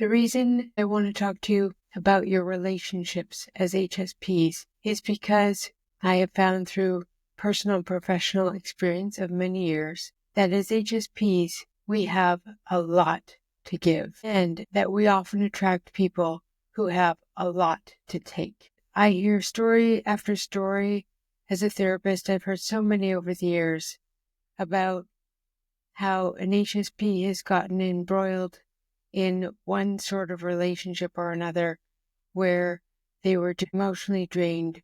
The reason I want to talk to you about your relationships as HSPs is because I have found through personal and professional experience of many years that as HSPs, we have a lot to give and that we often attract people who have a lot to take. I hear story after story as a therapist. I've heard so many over the years about how an HSP has gotten embroiled in one sort of relationship or another where they were emotionally drained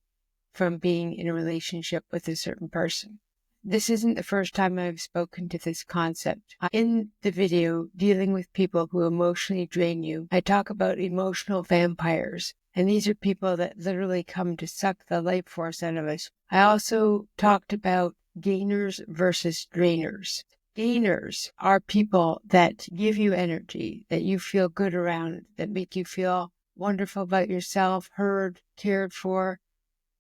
from being in a relationship with a certain person. This isn't the first time I've spoken to this concept. In the video, Dealing with People Who Emotionally Drain You, I talk about emotional vampires, and these are people that literally come to suck the life force out of us. I also talked about gainers versus drainers. Gainers are people that give you energy, that you feel good around, that make you feel wonderful about yourself, heard, cared for.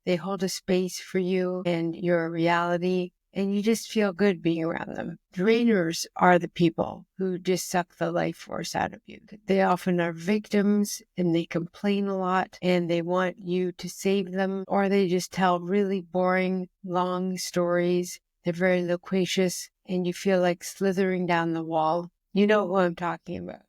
They hold a space for you and your reality, and you just feel good being around them. Drainers are the people who just suck the life force out of you. They often are victims and they complain a lot and they want you to save them, or they just tell really boring, long stories. They're very loquacious and you feel like slithering down the wall. You know who I'm talking about.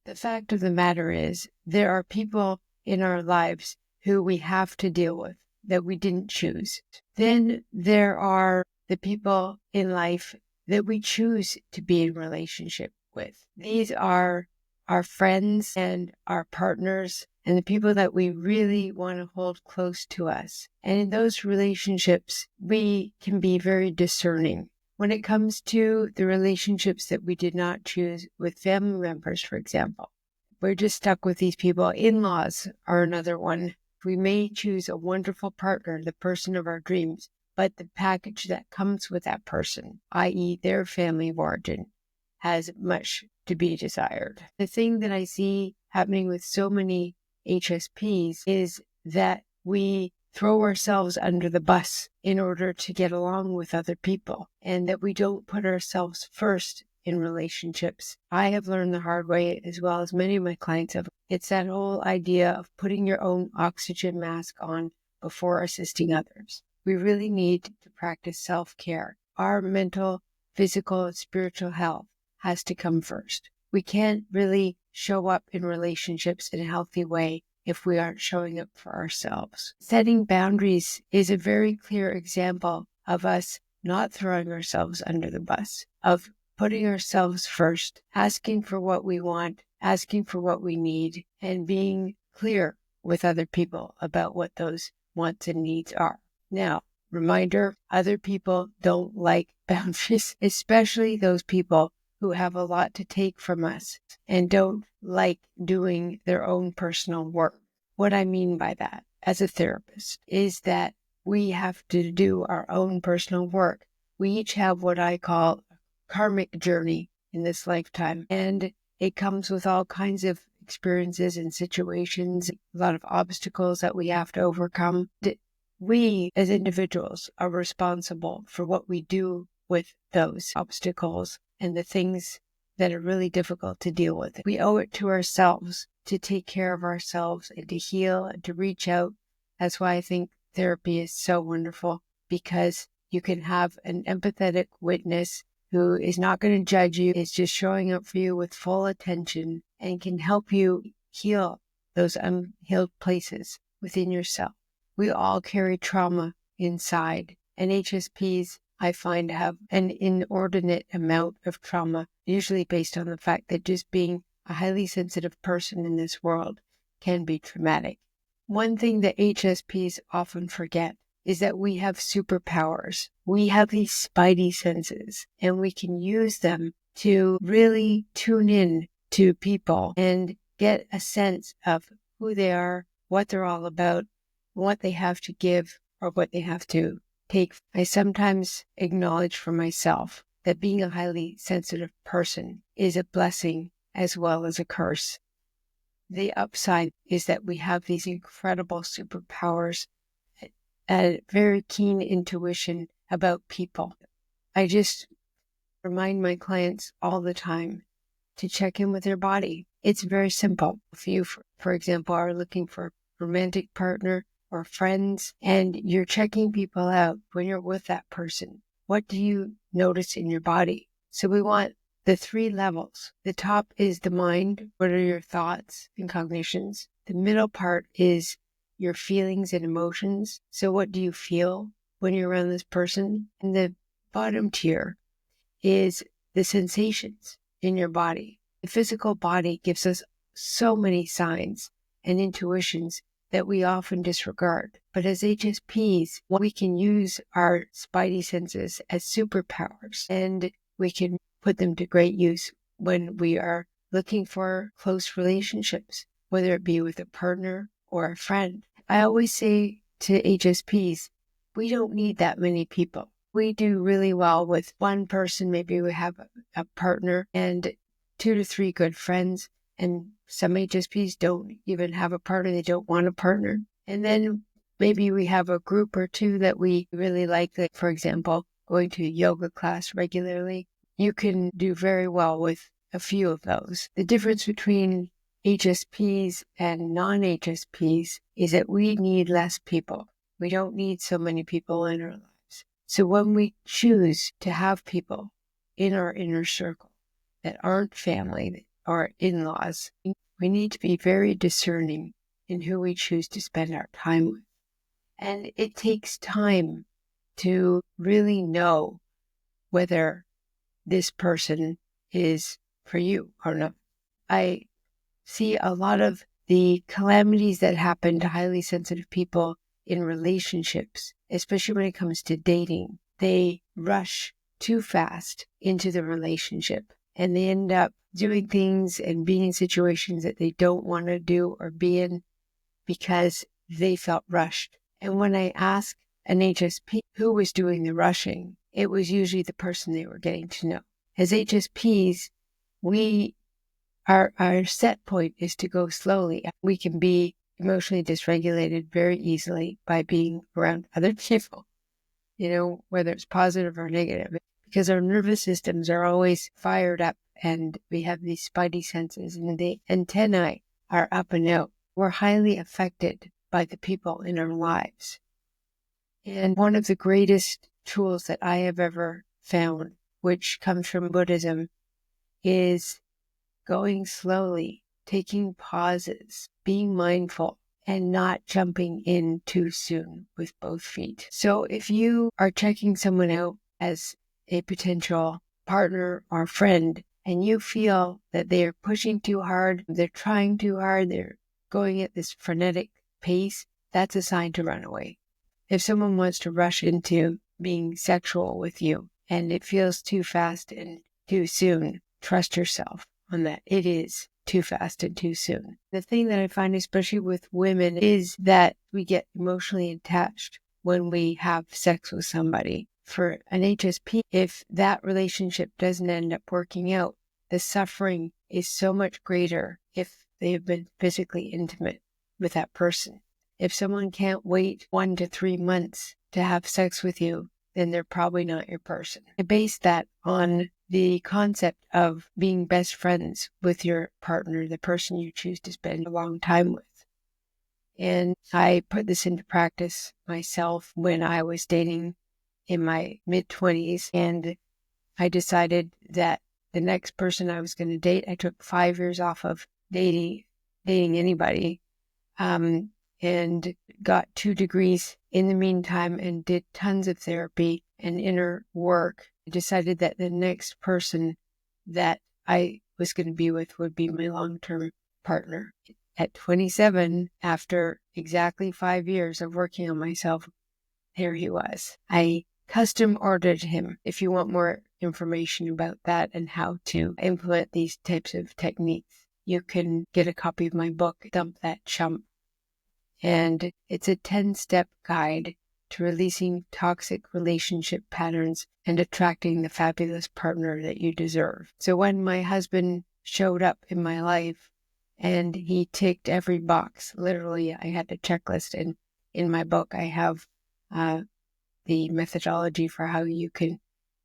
The fact of the matter is, there are people in our lives who we have to deal with that we didn't choose. Then there are the people in life that we choose to be in relationship with. These are our friends and our partners and the people that we really want to hold close to us. And in those relationships, we can be very discerning. When it comes to the relationships that we did not choose with family members, for example, we're just stuck with these people. In-laws are another one. We may choose a wonderful partner, the person of our dreams, but the package that comes with that person, i.e. their family of origin, has much to be desired. The thing that I see happening with so many HSPs is that we throw ourselves under the bus in order to get along with other people, and that we don't put ourselves first in relationships. I have learned the hard way, as well as many of my clients have. It's that whole idea of putting your own oxygen mask on before assisting others. We really need to practice self-care. Our mental, physical, and spiritual health has to come first. We can't really show up in relationships in a healthy way if we aren't showing up for ourselves. Setting boundaries is a very clear example of us not throwing ourselves under the bus, of putting ourselves first, asking for what we want, asking for what we need, and being clear with other people about what those wants and needs are. Now, reminder, other people don't like boundaries, especially those people who have a lot to take from us and don't like doing their own personal work. What I mean by that, as a therapist, is that we have to do our own personal work. We each have what I call a karmic journey in this lifetime, and it comes with all kinds of experiences and situations, a lot of obstacles that we have to overcome. We, as individuals, are responsible for what we do with those obstacles and the things that are really difficult to deal with. We owe it to ourselves to take care of ourselves and to heal and to reach out. That's why I think therapy is so wonderful, because you can have an empathetic witness who is not going to judge you, is just showing up for you with full attention and can help you heal those unhealed places within yourself. We all carry trauma inside, and HSPs, I find, have an inordinate amount of trauma, usually based on the fact that just being a highly sensitive person in this world can be traumatic. One thing that HSPs often forget is that we have superpowers. We have these spidey senses, and we can use them to really tune in to people and get a sense of who they are, what they're all about, what they have to give, or what they have to take. I sometimes acknowledge for myself that being a highly sensitive person is a blessing as well as a curse. The upside is that we have these incredible superpowers, a very keen intuition about people. I just remind my clients all the time to check in with their body. It's very simple. If you, for example, are looking for a romantic partner or friends, and you're checking people out when you're with that person, what do you notice in your body? So we want the 3 levels. The top is the mind. What are your thoughts and cognitions? The middle part is your feelings and emotions. So what do you feel when you're around this person? And the bottom tier is the sensations in your body. The physical body gives us so many signs and intuitions that we often disregard. But as HSPs, we can use our spidey senses as superpowers, and we can put them to great use when we are looking for close relationships, whether it be with a partner or a friend. I always say to HSPs, we don't need that many people. We do really well with one person. Maybe we have a partner and 2 to 3 good friends. And some HSPs don't even have a partner. They don't want a partner. And then maybe we have a group or 2 that we really like for example, going to a yoga class regularly. You can do very well with a few of those. The difference between HSPs and non-HSPs is that we need less people. We don't need so many people in our lives. So when we choose to have people in our inner circle that aren't family or in-laws, we need to be very discerning in who we choose to spend our time with. And it takes time to really know whether this person is for you or not. I see a lot of the calamities that happen to highly sensitive people in relationships, especially when it comes to dating. They rush too fast into the relationship, and they end up doing things and being in situations that they don't want to do or be in because they felt rushed. And when I asked an HSP who was doing the rushing, it was usually the person they were getting to know. As HSPs, our set point is to go slowly. We can be emotionally dysregulated very easily by being around other people, whether it's positive or negative, because our nervous systems are always fired up and we have these spidey senses and the antennae are up and out. We're highly affected by the people in our lives. And one of the greatest tools that I have ever found, which comes from Buddhism, is going slowly, taking pauses, being mindful, and not jumping in too soon with both feet. So if you are checking someone out as a potential partner or friend, and you feel that they are pushing too hard, they're trying too hard, they're going at this frenetic pace, that's a sign to run away. If someone wants to rush into being sexual with you and it feels too fast and too soon, trust yourself on that. It is too fast and too soon. The thing that I find, especially with women, is that we get emotionally attached when we have sex with somebody. For an HSP, if that relationship doesn't end up working out, the suffering is so much greater if they have been physically intimate with that person. If someone can't wait 1 to 3 months to have sex with you, then they're probably not your person. I base that on the concept of being best friends with your partner, the person you choose to spend a long time with. And I put this into practice myself when I was dating in my mid-20s, and I decided that the next person I was going to date, I took 5 years off of dating anybody, and got 2 degrees in the meantime and did tons of therapy and inner work. I decided that the next person that I was going to be with would be my long-term partner. At 27, after exactly 5 years of working on myself, there he was. I custom ordered him. If you want more information about that and how to implement these types of techniques, you can get a copy of my book, Dump That Chump. And it's a 10-step guide to releasing toxic relationship patterns and attracting the fabulous partner that you deserve. So when my husband showed up in my life and he ticked every box, literally I had a checklist, and in my book I have the methodology for how you can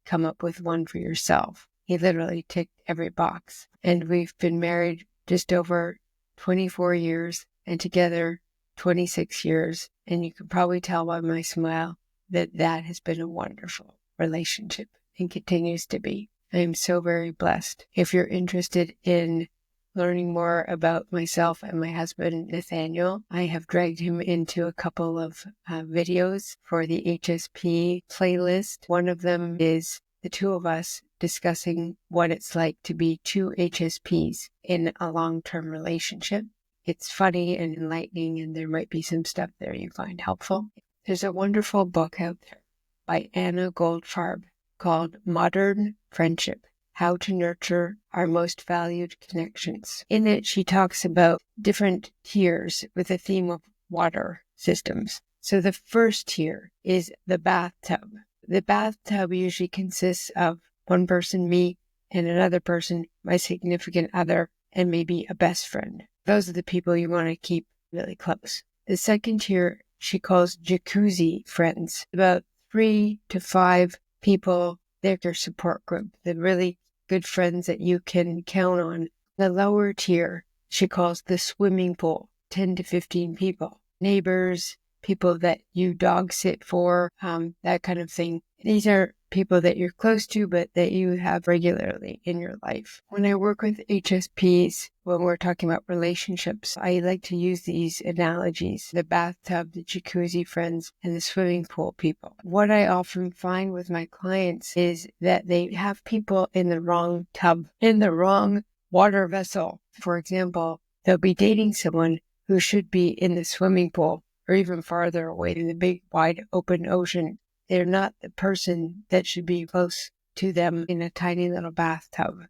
come up with one for yourself. He literally ticked every box. And we've been married just over 24 years and together 26 years. And you can probably tell by my smile that that has been a wonderful relationship and continues to be. I am so very blessed. If you're interested in learning more about myself and my husband, Nathaniel, I have dragged him into a couple of videos for the HSP playlist. One of them is the two of us discussing what it's like to be two HSPs in a long-term relationship. It's funny and enlightening, and there might be some stuff there you find helpful. There's a wonderful book out there by Anna Goldfarb called Modern Friendship: How to Nurture Our Most Valued Connections. In it, she talks about different tiers with a theme of water systems. So the first tier is the bathtub. The bathtub usually consists of one person, me, and another person, my significant other, and maybe a best friend. Those are the people you want to keep really close. The second tier she calls jacuzzi friends. About 3 to 5 people, they're your support group. They're really good friends that you can count on. The lower tier she calls the swimming pool, 10 to 15 people. Neighbors, people that you dog sit for, that kind of thing. These are people that you're close to, but that you have regularly in your life. When I work with HSPs, when we're talking about relationships, I like to use these analogies: the bathtub, the jacuzzi friends, and the swimming pool people. What I often find with my clients is that they have people in the wrong tub, in the wrong water vessel. For example, they'll be dating someone who should be in the swimming pool or even farther away in the big, wide, open ocean. They're not the person that should be close to them in a tiny little bathtub.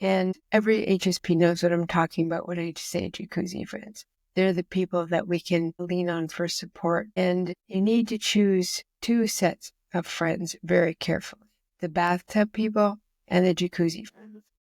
And every HSP knows what I'm talking about when I say jacuzzi friends. They're the people that we can lean on for support. And you need to choose 2 sets of friends very carefully: the bathtub people and the jacuzzi friends.